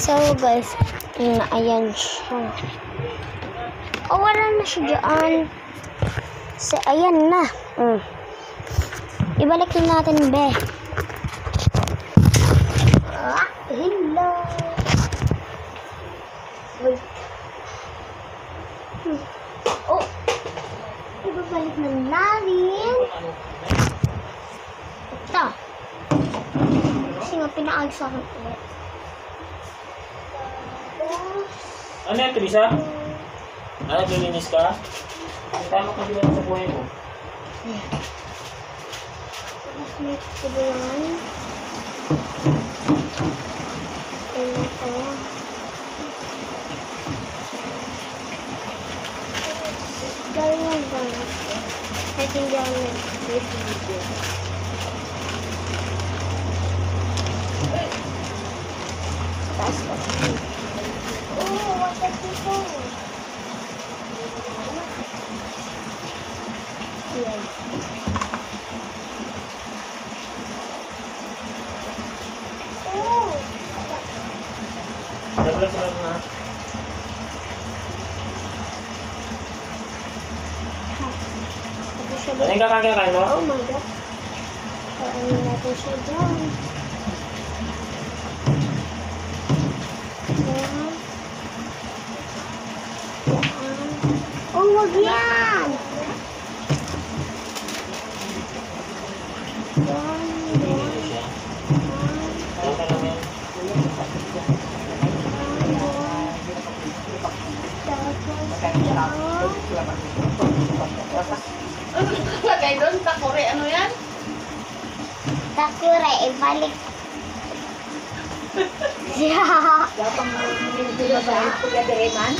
So guys, ayan siya. Oh, wala na siya dyan. So, ayan na. Ibalik na natin, be. Hello. Wait. Oh. Ibabalik na namin. Ito. Kasi nga pinaayos sa akin ulit. Ano yan, Teresa? Ano, lilinis ka? Tama ka din sa buhay mo. Tapos may kubulan. Ano ko? Gawin lang ba? Kahit hindi ako nag-video. Taas ko. Oh, what the people? Yan. Oh! Dapat sila na. Ano yung kakakain mo? Oh my God. Ano natin siya dyan? Oh, wag yan! Lagay doon, takore, ano yan? Takure, ibalik. Dapat mo, hindi ba ba? Pagkadireman?